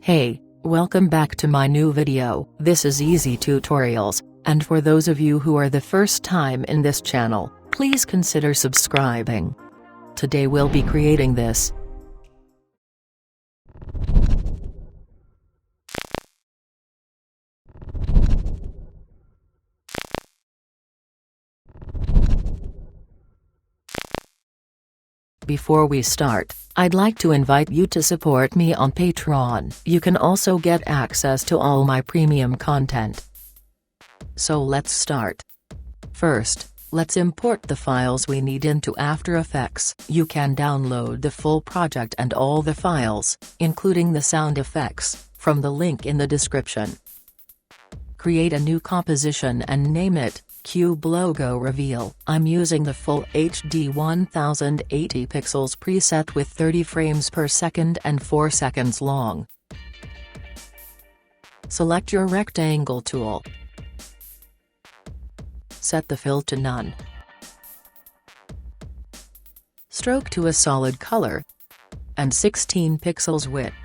Hey, welcome back to my new video. This is Easy Tutorials, and for those of you who are the first time in this channel, please consider subscribing. Today we'll be creating this. Before we start, I'd like to invite you to support me on Patreon. You can also get access to all my premium content. So let's start. First, let's import the files we need into After Effects. You can download the full project and all the files, including the sound effects, from the link in the description. Create a new composition and name it Cube Logo Reveal. I'm using the full HD 1080 pixels preset with 30 frames per second and 4 seconds long. Select your rectangle tool. Set the fill to none. Stroke to a solid color. And 16 pixels width.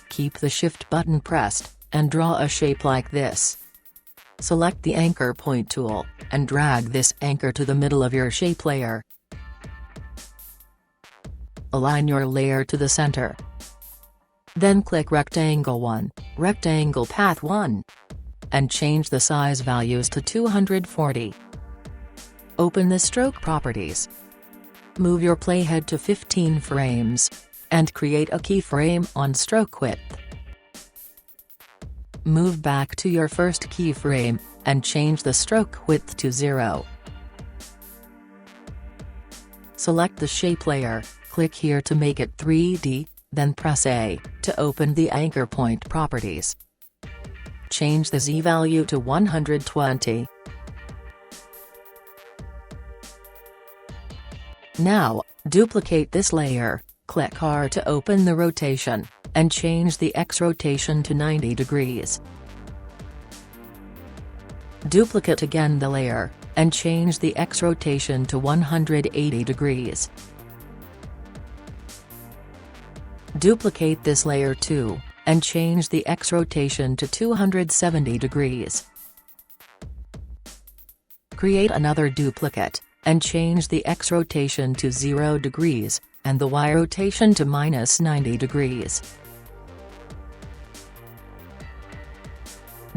Keep the Shift button pressed, and draw a shape like this. Select the anchor point tool, and drag this anchor to the middle of your shape layer. Align your layer to the center. Then click Rectangle 1, Rectangle Path 1. And change the size values to 240. Open the stroke properties. Move your playhead to 15 frames. And create a keyframe on stroke width. Move back to your first keyframe, and change the stroke width to 0. Select the shape layer, click here to make it 3D, then press A, to open the anchor point properties. Change the Z value to 120. Now, duplicate this layer, click R to open the rotation, and change the X rotation to 90 degrees. Duplicate again the layer, and change the X rotation to 180 degrees. Duplicate this layer too, and change the X rotation to 270 degrees. Create another duplicate, and change the X rotation to 0 degrees, and the Y rotation to -90 degrees.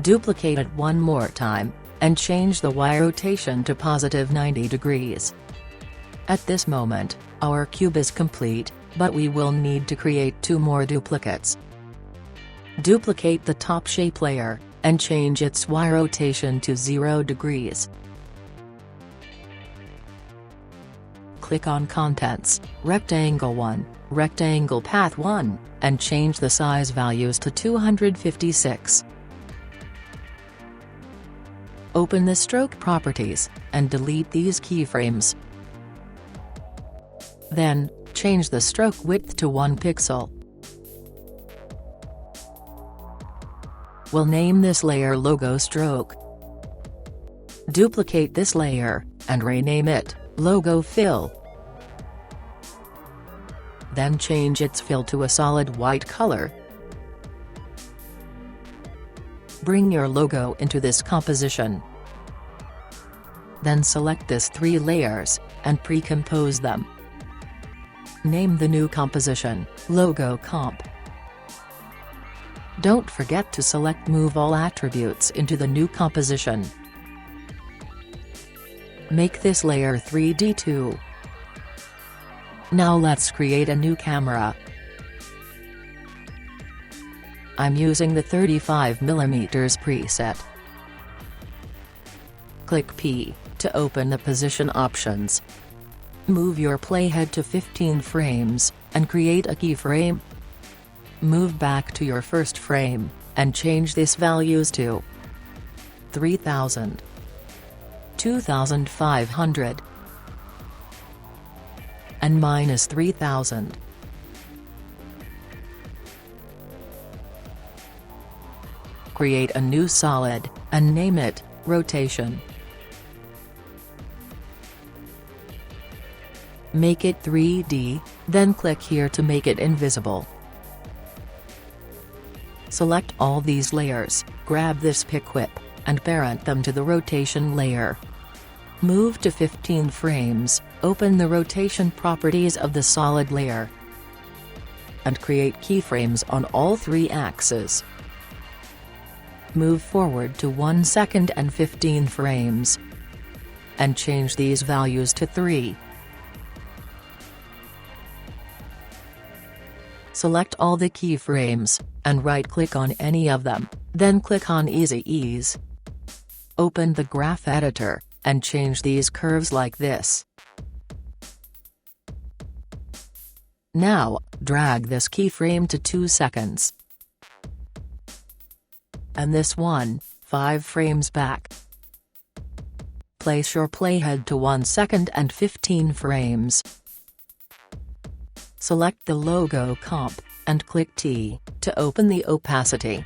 Duplicate it one more time, and change the Y rotation to +90 degrees. At this moment, our cube is complete, but we will need to create 2 more duplicates. Duplicate the top shape layer, and change its Y rotation to 0 degrees. Click on Contents, Rectangle 1, Rectangle Path 1, and change the size values to 256. Open the stroke properties, and delete these keyframes. Then, change the stroke width to 1 pixel. We'll name this layer Logo Stroke. Duplicate this layer, and rename it Logo Fill. Then change its fill to a solid white color. Bring your logo into this composition. Then select these 3 layers, and pre-compose them. Name the new composition, Logo Comp. Don't forget to select Move All Attributes into the new composition. Make this layer 3D too. Now let's create a new camera. I'm using the 35mm preset. Click P, to open the position options. Move your playhead to 15 frames, and create a keyframe. Move back to your first frame, and change these values to 3000, 2500, and -3000. Create a new solid, and name it Rotation. Make it 3D, then click here to make it invisible. Select all these layers, grab this pick whip, and parent them to the rotation layer. Move to 15 frames, open the rotation properties of the solid layer, and create keyframes on all 3 axes. Move forward to 1 second and 15 frames, and change these values to 3. Select all the keyframes, and right-click on any of them, then click on Easy Ease. Open the graph editor, and change these curves like this. Now, drag this keyframe to 2 seconds. And this one, 5 frames back. Place your playhead to 1 second and 15 frames. Select the logo comp, and click T, to open the opacity.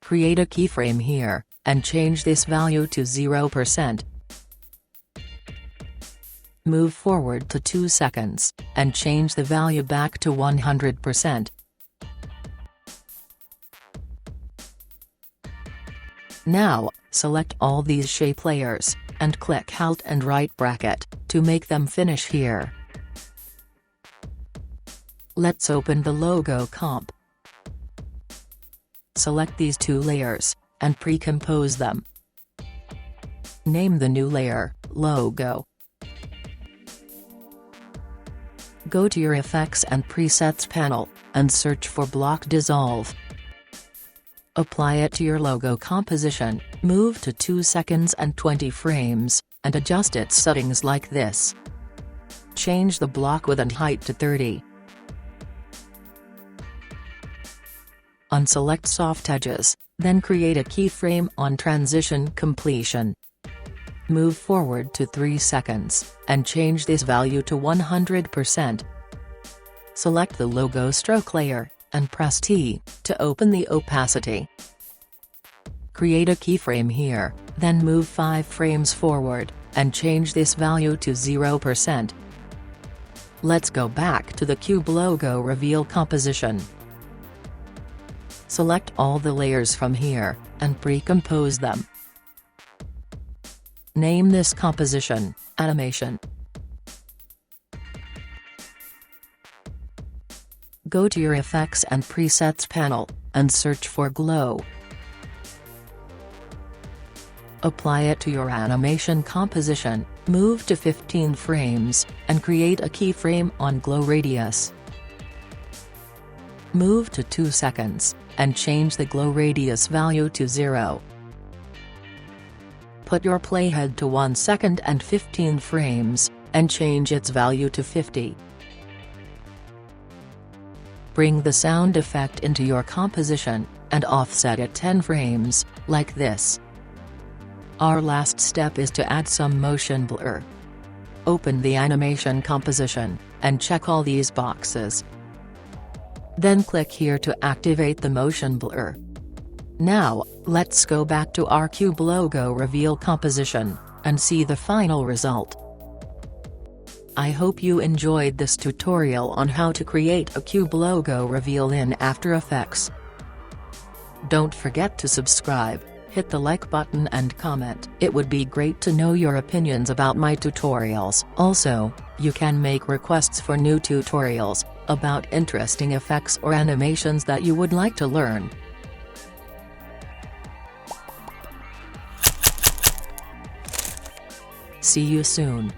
Create a keyframe here, and change this value to 0%. Move forward to 2 seconds, and change the value back to 100%. Now, select all these shape layers, and click Alt and right bracket, to make them finish here. Let's open the logo comp. Select these 2 layers, and pre-compose them. Name the new layer, Logo. Go to your Effects and Presets panel, and search for Block Dissolve. Apply it to your logo composition, move to 2 seconds and 20 frames, and adjust its settings like this. Change the block width and height to 30. Unselect soft edges, then create a keyframe on transition completion. Move forward to 3 seconds, and change this value to 100%. Select the logo stroke layer, and press T, to open the opacity. Create a keyframe here, then move 5 frames forward, and change this value to 0%. Let's go back to the cube logo reveal composition. Select all the layers from here, and pre-compose them. Name this composition, Animation. Go to your Effects and Presets panel, and search for Glow. Apply it to your animation composition, move to 15 frames, and create a keyframe on Glow Radius. Move to 2 seconds, and change the glow radius value to 0. Put your playhead to 1 second and 15 frames, and change its value to 50. Bring the sound effect into your composition, and offset it 10 frames, like this. Our last step is to add some motion blur. Open the animation composition, and check all these boxes. Then click here to activate the motion blur. Now, let's go back to our cube logo reveal composition, and see the final result. I hope you enjoyed this tutorial on how to create a cube logo reveal in After Effects. Don't forget to subscribe, hit the like button and comment. It would be great to know your opinions about my tutorials. Also, you can make requests for new tutorials, about interesting effects or animations that you would like to learn. See you soon.